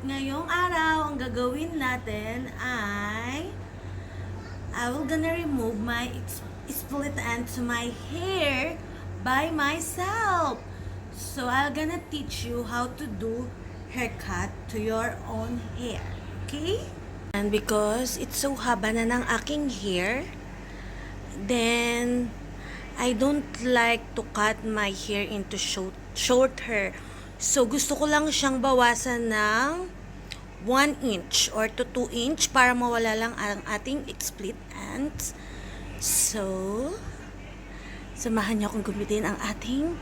ngayong araw, ang gagawin natin ay I will gonna remove my split ends to my hair by myself. So I'm gonna teach you how to do haircut to your own hair. Okay? And because it's so haba na ng aking hair, then I don't like to cut my hair into short hair. So gusto ko lang siyang bawasan ng 1 inch or to 2 inch para mawala lang ang ating split ends. So, samahan niyo akong gamitin ang ating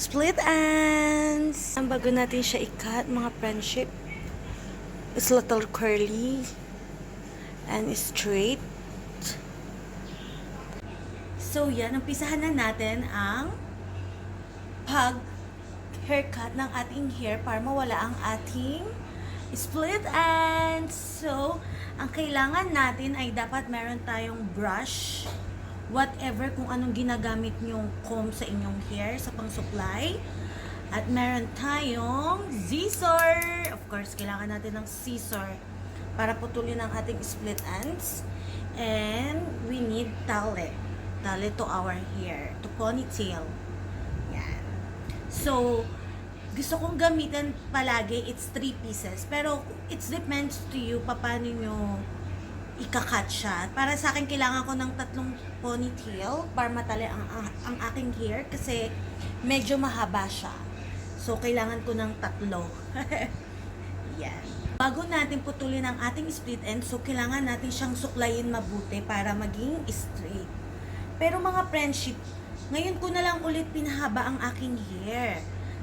split ends. Ang bago natin siya i-cut, mga friendship, it's little curly and straight. So, yan, umpisahan na natin ang haircut ng ating hair para mawala ang ating split ends. So, ang kailangan natin ay dapat meron tayong brush, whatever kung anong ginagamit nyong comb sa inyong hair sa pangsuklay. At meron tayong scissor. Of course, kailangan natin ng scissor para putulin ang ating split ends. And we need tali to our hair, to ponytail. Yan. So, gusto kong gamitin palagi, it's 3 pieces. Pero, it depends to you paano nyo ikakat siya. Para sa akin, kailangan ko ng 3 ponytail para matali ang aking hair kasi medyo mahaba siya. So, kailangan ko ng 3. Yan. Bago natin putulin ang ating split end, so kailangan natin siyang suklayin mabuti para maging straight. Pero mga friendship, ngayon ko na lang ulit pinahaba ang aking hair.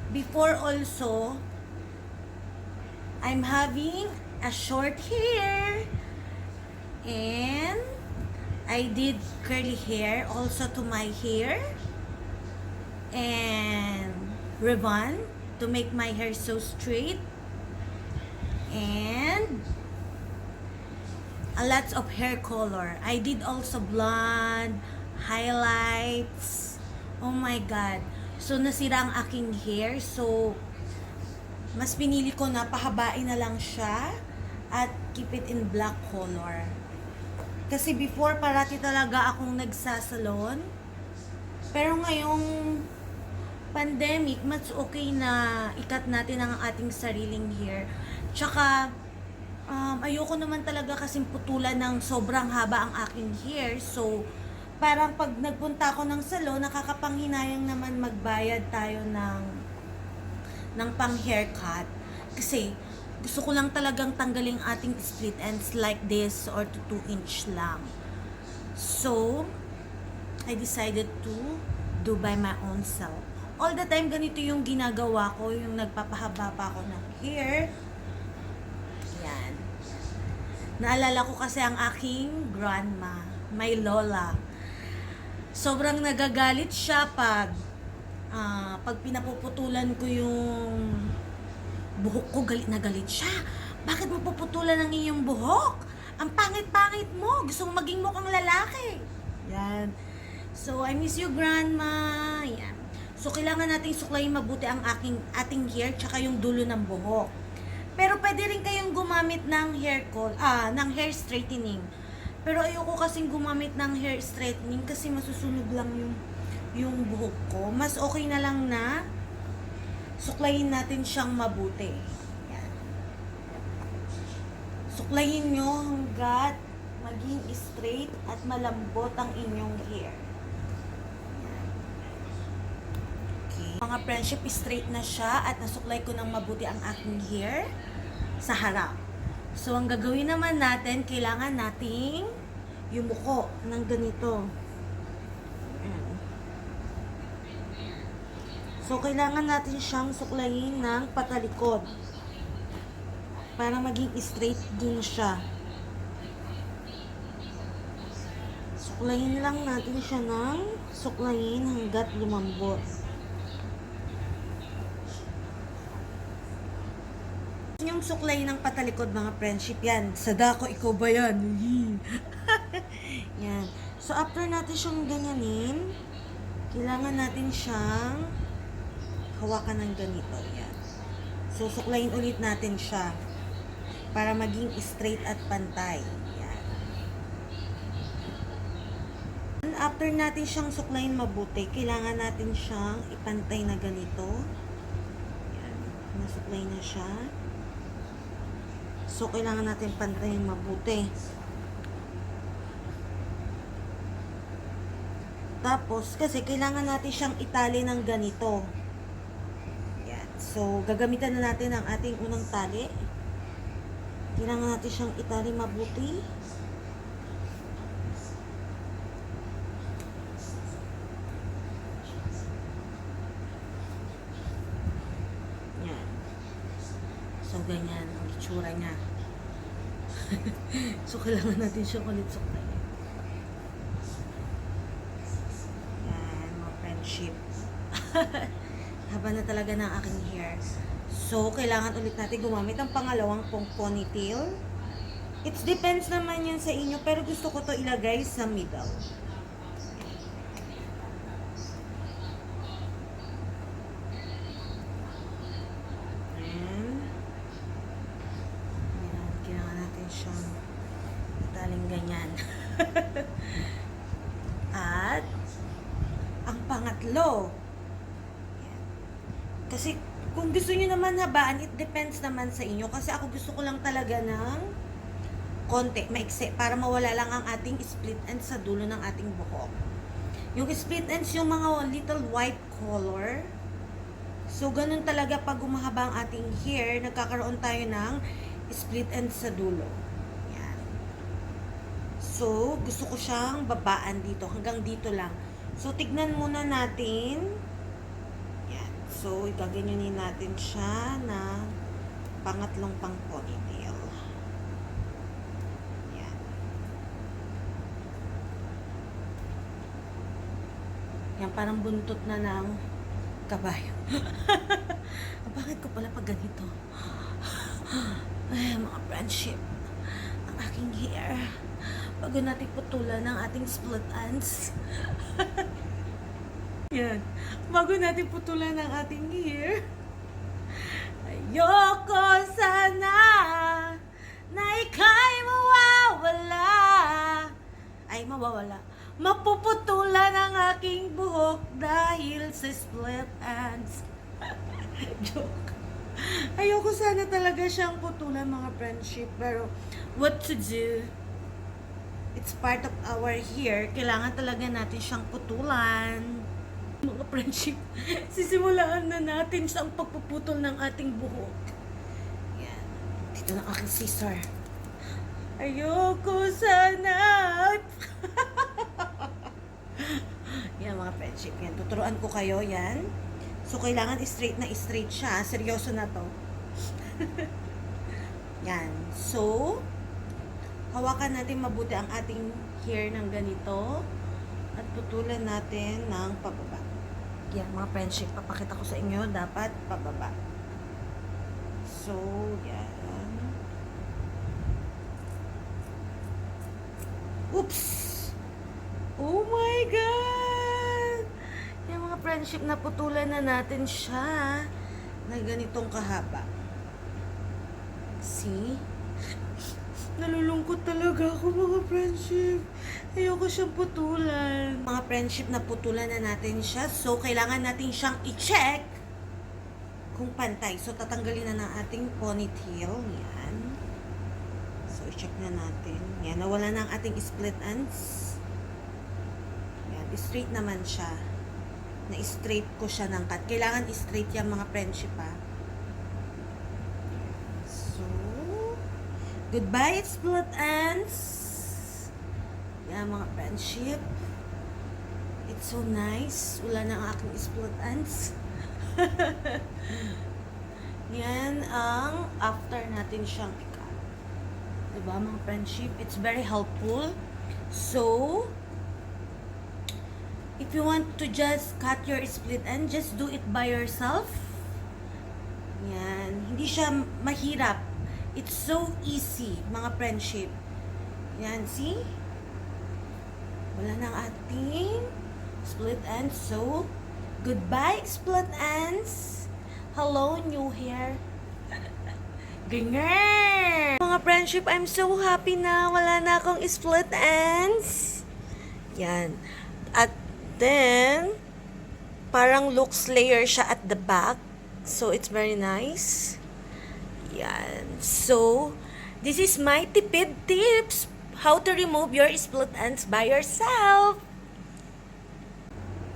Before also, I'm having a short hair. And I did curly hair also to my hair. And rebond to make my hair so straight. And a lot of hair color. I did also blonde, highlights. Oh my God. So, nasira ang aking hair. So, mas pinili ko na pahabain na lang siya at keep it in black color. Kasi before, parati talaga akong nagsasalon. Pero ngayong pandemic, mas okay na ikat natin ang ating sariling hair. Tsaka, ayoko naman talaga kasing putulan ng sobrang haba ang aking hair. So, parang pag nagpunta ako ng salon, nakakapanghinayang naman magbayad tayo ng pang haircut. Kasi gusto ko lang talagang tanggalin ating split ends like this or to 2 inch lang. So, I decided to do by my own self. All the time ganito yung ginagawa ko, yung nagpapahaba pa ako ng hair. Yan. Naalala ko kasi ang aking grandma, my lola. Sobrang nagagalit siya pag pinapuputulan ko yung buhok ko, galit na galit siya. Bakit mo puputulan ang iyong buhok? Ang pangit-pangit mo. Gusto mo maging mukhang lalaki. Yan. So, I miss you, grandma. Yan. So, kailangan nating suklayin mabuti ang ating hair tsaka yung dulo ng buhok. Pero pwede rin kayong gumamit ng ng hair straightening. Pero ayoko kasing gumamit ng hair straightening kasi masusunog lang yung buhok ko. Mas okay na lang na suklayin natin siyang mabuti. Yan. Suklayin nyo hanggat maging straight at malambot ang inyong hair. Yan. Okay. Mga friendship, straight na siya at nasuklay ko ng mabuti ang aking hair sa harap. So, ang gagawin naman natin, kailangan nating yumuko ng ganito. So, kailangan natin siyang suklayin ng patalikod para maging straight din siya. Suklayin lang natin siya ng suklayin hanggat lumambot. Yung suklay ng patalikod, mga friendship, yan. Sadako, ikaw ba yan? Yan. So, after natin siyang ganyanin, kailangan natin siyang hawakan ng ganito. Yan. So, suklayin ulit natin siya. para maging straight at pantay. Yan. And after natin siyang suklayin mabuti, kailangan natin siyang ipantay na ganito. Yan. Nasuklay na siya. So, kailangan natin pantayin mabuti. Tapos, kasi kailangan natin siyang itali ng ganito. Yan. So, gagamitan na natin ang ating unang tali. Kailangan natin siyang itali mabuti. Yan. So, ganyan ang itsura niya. So, kailangan natin siyang ulit suklayin. Friendship. Haba na talaga ng aking hair. So, kailangan ulit natin gumamit ang pangalawang ponytail. It depends naman yan sa inyo, pero gusto ko to ilagay sa middle. Ayan. Kailangan natin siyang italing ganyan. At ang pangatlo, yan. Kasi kung gusto nyo naman habaan, it depends naman sa inyo. Kasi ako gusto ko lang talaga ng konti, maikse, para mawala lang ang ating split ends sa dulo ng ating buhok. Yung split ends, yung mga little white color. So, ganun talaga pag umahaba ang ating hair, nagkakaroon tayo ng split ends sa dulo. Yan. So, gusto ko siyang babaan dito, hanggang dito lang. So, tignan muna natin. Yan. So, igaganyanin natin siya na pangatlong pang ponytail. Yan. Yan, parang buntot na ng kabayo. Bakit ko pala pag ganito? Ay, mga friendship. Ang aking hair. Bago natin putulan ng ating split ends. Yan. Bago natin putulan ng ating hair. Ayoko sana na ika'y mawawala. Ay, mawawala. Mapuputulan ang aking buhok dahil sa split ends. Joke. Ayoko sana talaga siyang putulan, mga friendship. Pero, what to do? It's part of our hair. Kailangan talaga natin siyang putulan. Mga friendship, sisimulaan na natin ang pagpuputol ng ating buhok. Yan. Dito na aking scissor. Ayoko sana. Yan, mga friendship. Yan. Tuturuan ko kayo. Yan. So, kailangan straight na straight siya. Seryoso na to. Yan. So, hawakan natin mabuti ang ating hair ng ganito at putulan natin ng pababa. Yan, mga friendship, papakita ko sa inyo, dapat pababa. So, yan. Oops! Oh my God! Yan, mga friendship, naputulan na natin siya na ganitong kahaba. See? Nalulungkot talaga ako, mga friendship. Ayoko siyang putulan. Mga friendship, naputulan na natin siya. So, kailangan natin siyang i-check kung pantay. So, tatanggalin na ng ating ponytail. Yan. So, i-check na natin. Yan, nawala na ang ating split ends. Yan, straight naman siya. Na-straight ko siya ng cut. Kailangan straight yan, mga friendship, ha. Goodbye, split ends. Yan, mga friendship. It's so nice. Wala na ang aking split ends. Yan ang after natin siyang i-cut. Diba, mga friendship? It's very helpful. So, if you want to just cut your split end, just do it by yourself. Yan. Hindi siya mahirap. It's so easy, mga friendship. Yan, see? Wala nang ating split ends. So, goodbye, split ends. Hello, new hair. Ganyan! mga friendship, I'm so happy na wala na akong split ends. Yan. At then, parang looks layer siya at the back. So, it's very nice. Yan. So, this is my tipid tips. How to remove your split ends by yourself.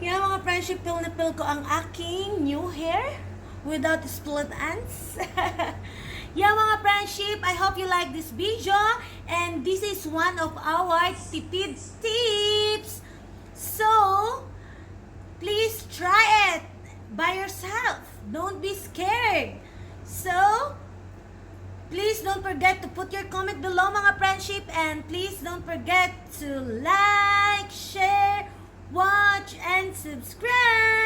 Yan mga friendship, feel na feel ko ang aking new hair without split ends. Yeah, mga friendship, I hope you like this video, and this is one of our tipid tips. So, please try it by yourself. Don't be scared. So, please don't forget to put your comment below, mga friendship, and please don't forget to like, share, watch, and subscribe.